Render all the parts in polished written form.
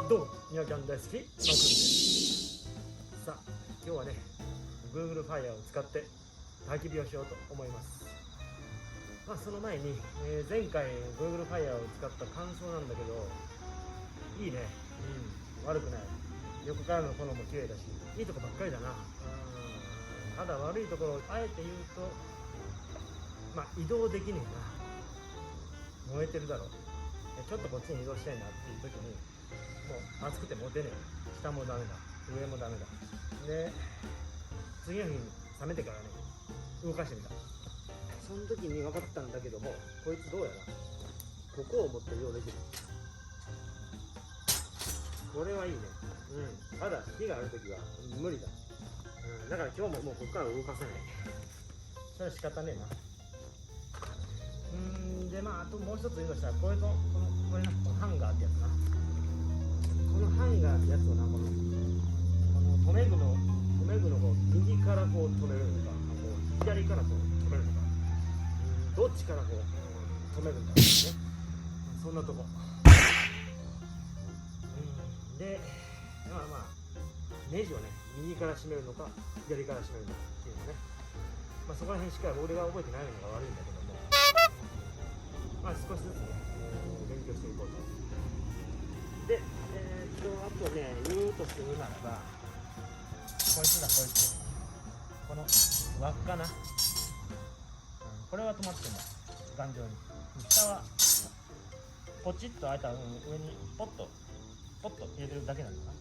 どうも、みやちゃん大好き、マー君です。さあ、今日はね、Google Fire を使って焚き火をしようと思います。その前に、前回 Google Fire を使った感想なんだけど、いいね、悪くない。横からの炎も綺麗だし、いいとこばっかりだな。ただ悪いところをあえて言うと、移動できねえな。燃えてるだろう。ちょっとこっちに移動したいなっていう時に、もう暑くて持てねえ。下もダメだ、上もダメだ。で、次の日に冷めてからね、動かしてみた。その時に分かったんだけども、こいつどうやらここを持って移動できる。これはいいね。ただ火がある時は無理だ。だから今日ももうここから動かせない。それは仕方ねえな。であともう一つ言うとしたら、これとこれな、このハンガーってやつな。このハンガーってやつをな、この留め具のこう右からこう止めるのか、左からこう止めるのか、どっちからこう止めるんだろうね。そんなとこ。で、ネジをね、右から締めるのか左から締めるのかっていうのね。そこら辺しっかり俺が覚えてないのが悪いんだけども、少しずつね、勉強していこうと。で、あとね、言うとするならば、こいつだ、こいつ。この輪っかな。これは止まってんだ、頑丈に。下はポチッと開いた上にポッと入れてるだけなんだな。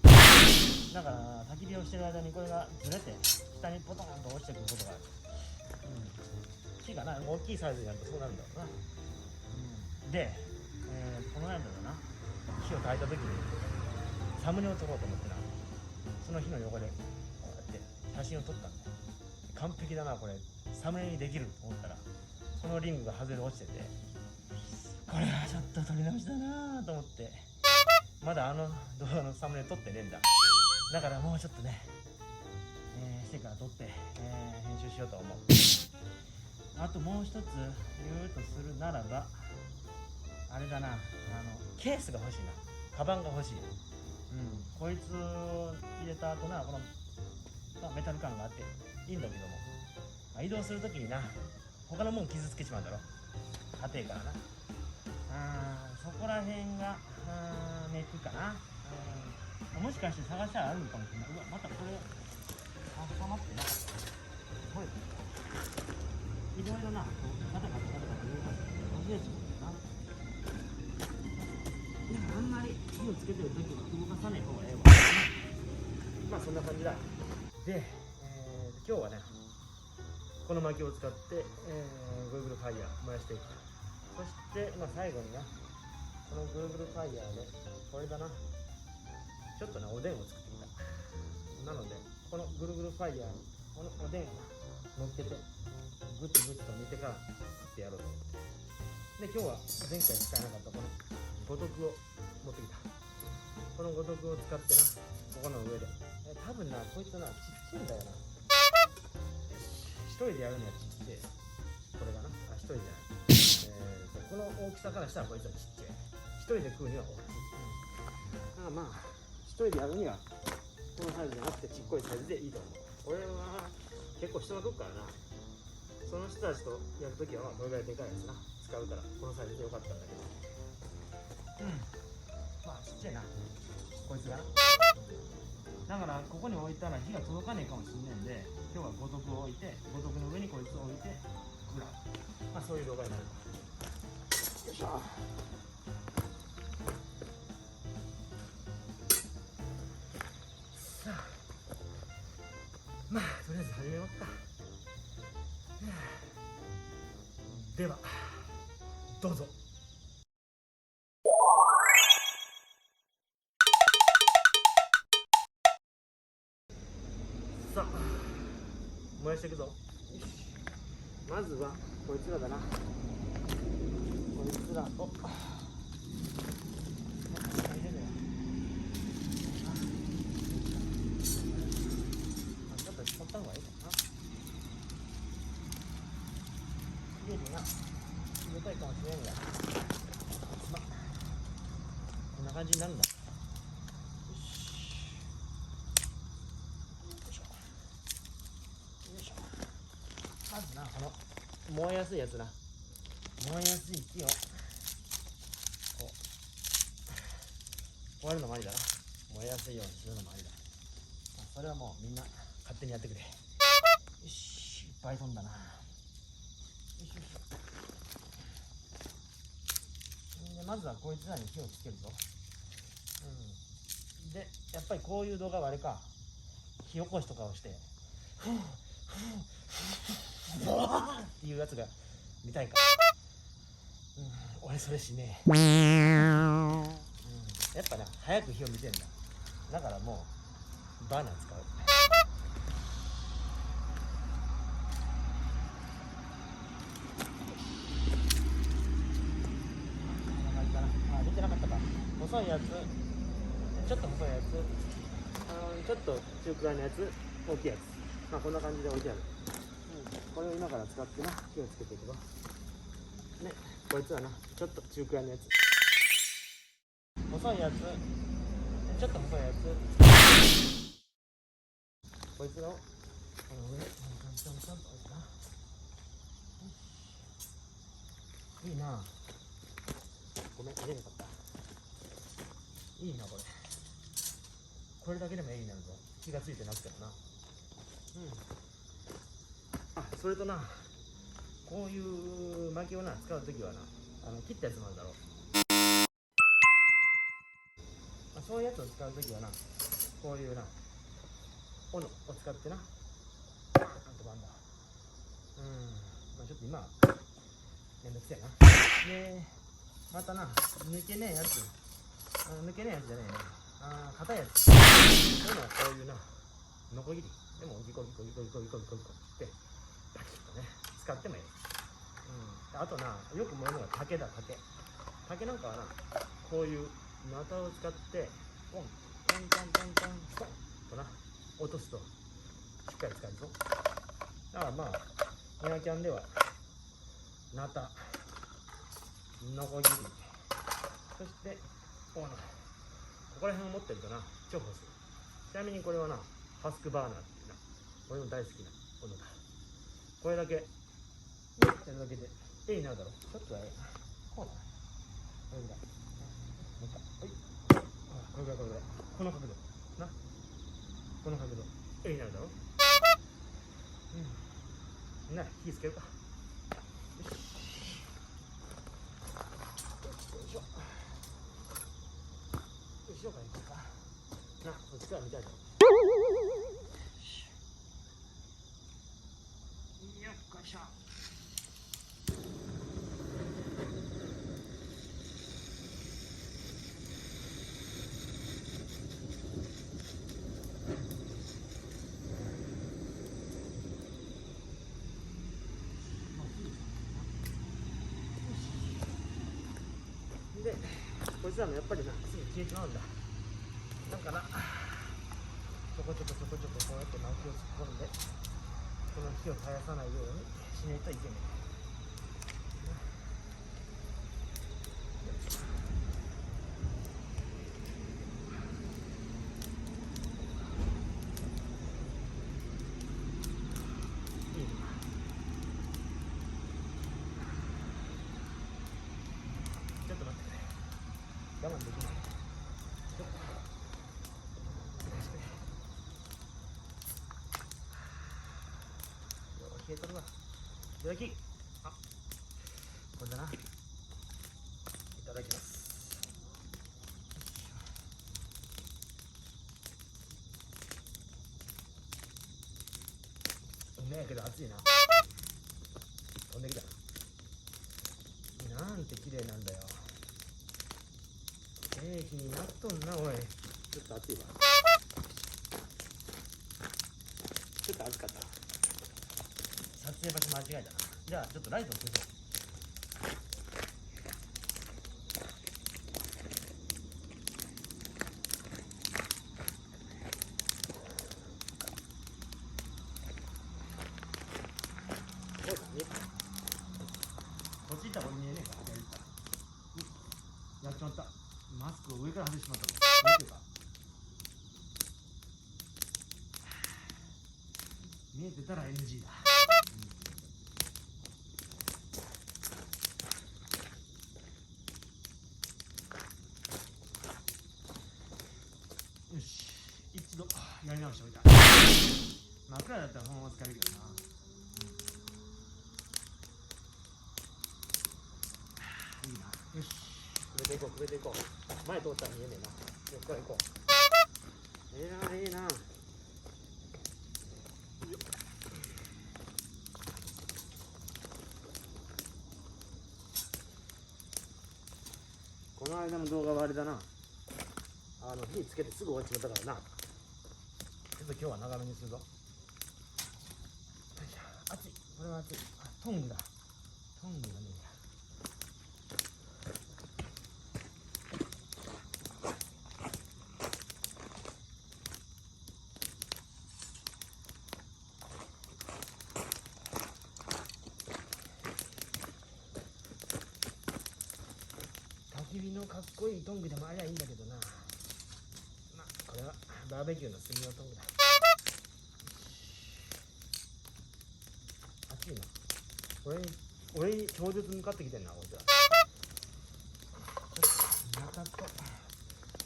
だから焚き火をしてる間にこれがずれて下にポトンと落ちてくることがある。木がな、大きいサイズになるとそうなるんだろうな。で、この間だな、火を焚いた時にサムネを撮ろうと思ってな、その火の横でこうやって写真を撮ったんだよ。完璧だな、これサムネにできると思ったら、このリングが外れ落ちてて、これはちょっと撮り直しだなと思って、まだあの動画のサムネ撮ってねえんだ。だからもうちょっとね、してから撮って、編集しようと思う。あともう一つ言うとするならば、あれだな、ケースが欲しいな。カバンが欲しい。こいつを入れた後な、この、メタル感があっていいんだけども、移動するときにな、他のもん傷つけちまうんだろ。硬いからな。そこら辺がネックかな。もしかして探したらあるのかもしれない。またこれ挟まってなかった。これいろいろな、ガタガタ言うから外れちまうんだよな。でもあんまり火をつけてるときは動かさない方がええわ。そんな感じだ。で、今日はね、この薪を使って、Google Fire 燃やしていく。そして、最後にな、この Google Fire でこれだな、ちょっとね、おでんを作ってみた。なので、この Google Fire にこのおでんを乗っけて、グツグツと煮てからってやろうと思って。で、今日は前回使えなかったこの五徳を持ってきた。この五徳を使ってな、ここの上で。多分な、こいつな、ちっちゃいんだよな。一人でやるにはちっちゃい。これがな、一人じゃない。この大きさからしたらこいつはちっちゃい。一人で食うには大きい。一人でやるにはこのサイズじゃなくてちっこいサイズでいいと思う。俺は結構人が食うからな。その人たちとやるときはこれぐらいでかいやつな使うから、このサイズでよかったんだけど。ちっちゃいな、こいつがな。だからここに置いたら火が届かねえかもしれないんで、今日は五徳を置いて、五徳の上にこいつを置いて食らう。そういう動画になる。よいしょ。さあ、とりあえず始めようか。ではどうぞ。さあ、燃やしていくぞ。まずはこいつらだな。こいつらをちょっと取った方がいいかな。家にな、入れたいかもしれんが、こんな感じになるんだ。燃えやすいやつな、燃えやすい木をこう燃えるのもありだな。燃えやすいようにするのもありだ。それはもうみんな勝手にやってくれ。よし、いっぱい飛んだな。よしよし。でまずはこいつらに火をつけるぞ。でやっぱりこういう動画はあれか、火起こしとかをしてフーフーフーボワーっていうやつが見たいか。俺それしねえ。やっぱな早く火を見てんだ。だからもうバーナー使う。出てなかったか。細いやつ、ちょっと細いやつ、ちょっと中くらいのやつ、大きいやつ、まあこんな感じで置いてある。これを今から使ってな火をつけていくぞ。ね、こいつはなちょっと中くらいのやつ、細いやつ、ちょっと細いやつ、こいつをこの上にトントントンと置いてな。いいな。ごめん、入れなかった。いいなこれ。これだけでも絵になるぞ。火がついてなくてもな。あ、それとな、こういう薪をな使うときはな、切ったやつもあるだろう。そういうやつを使うときはな、こういうな斧を使ってな、バーンとバンだ。まあちょっと今めんどくせえな。でまたな、抜けねえやつ、抜けねえやつじゃねえな、硬いやつでもこういうなノコギリでもギコギコギコギコギコギコギコってバキッとね使ってもいい。あとな、よく燃えるのが竹だ。竹なんかはな、こういうナタを使ってポンポンポンポンポンポンとな落とすとしっかり使えるぞ。だからまあニワキャンではナタ、ノコギリ、そして斧、ここら辺を持ってるとな重宝する。ちなみにこれはなハスクバーナーっていうな、俺の大好きな斧だ。これだけやるだけで絵になるだろ。ちょっとはこうだな、これぐらいもう一回、はい、これぐらいこれぐらい、この角度な、この角度絵になるだろ。な、火つけるか。よし、よいしょ、よいしょからいこうかな。こっちから見たいだろ。よっこいしょ。で、こいつらもやっぱりな、すぐ消えちまうんだ。だから、ちょこちょこちょこちょここうやって薪を突っ込んで、この火を絶やさないようにしないといけない。ちょっと待ってくれ。我慢できない。ちょっと難しくね。冷えとるわ。いただき。あ、これだな。いただきます。うめえけど熱いな。飛んできた。なんて綺麗なんだよ。ケーキになっとんな、おい。ちょっと熱いわ。ちょっと熱かった。撮影場所間違えたな。じゃあちょっとライトをつけて。そうだね。こっち行ったらこれ見えねえか。やっちまった。マスクを上から外してしまったぞ。見えてるか。見えてたら NG だ。やり直しておいた。枕だったらそのまま使えるけどな。いいな。よし、くべていこうくべていこう。前通ったら見えねえな。こっから行こう。ええなええな。この間の動画はあれだな、火つけてすぐ終わっちまったからな。ちょっと今日は長めにするぞ。よいしょ、熱い、これは熱い。あ、トングだ、トングがねえや。焚き火のかっこいいトングでもありゃいいんだけどな。まあこれはバーベキューの炭のトングだ。熱いな。俺に超絶向かってきてんな、こいつは。中と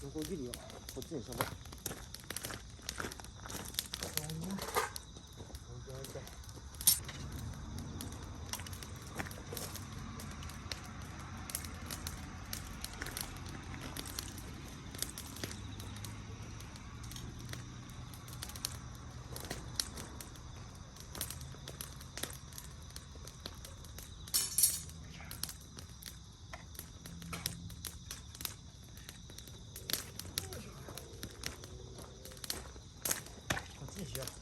横切りをこっちにしょぼ。そんな置いておいて。こっちにしような。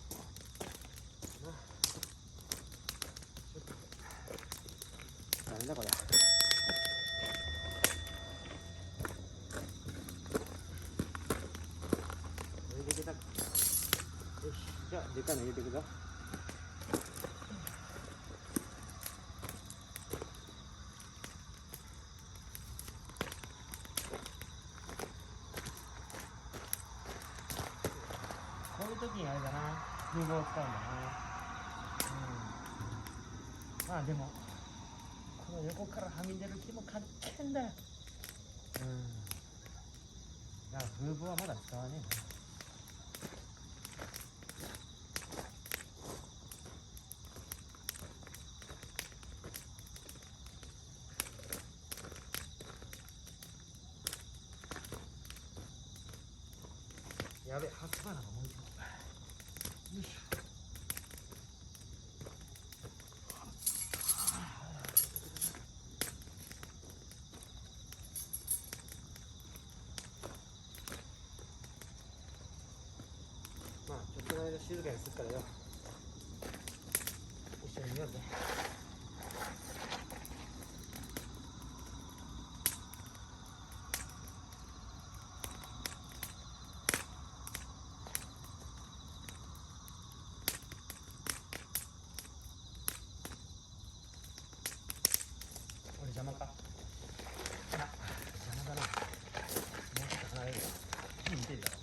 なんだこれ。これでいけたか。よし、じゃあでかいの入れていくぞ。こういう時にあれだな、空洞を使うんだな。まあでもこの横からはみ出る気もかっけんだよ。だから風防はまだ使わねえな。やべ、初花がもう一個。よいしょ。まあちょっとの間静かにするからよ、一緒に見ようぜ。俺邪魔か。あら邪魔だな。もうちょっと離れるか。見てるだろ。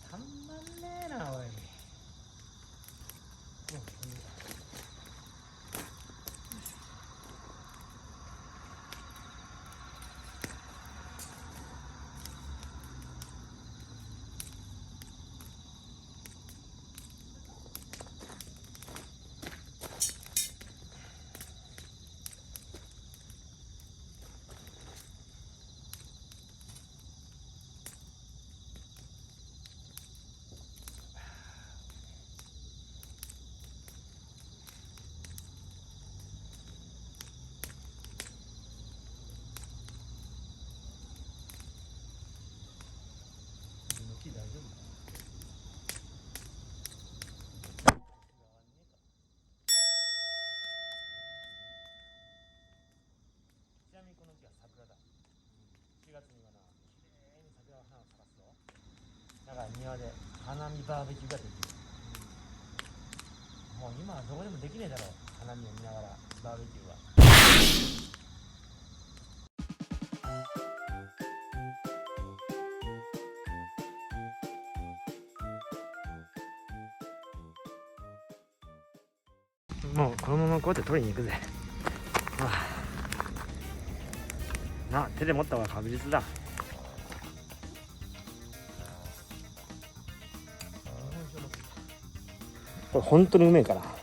たんまんねえなおい。大丈夫かな。ちなみにこの木は桜だ。7月にはな、きれいに桜の花を咲かすぞ。だから庭で花見バーベキューができる。もう今はどこでもできねえだろう、花見を見ながらバーベキューは。もうこのままこうやって取りに行くぜ。なあ、手で持った方が確実だ。これ本当にうめえから。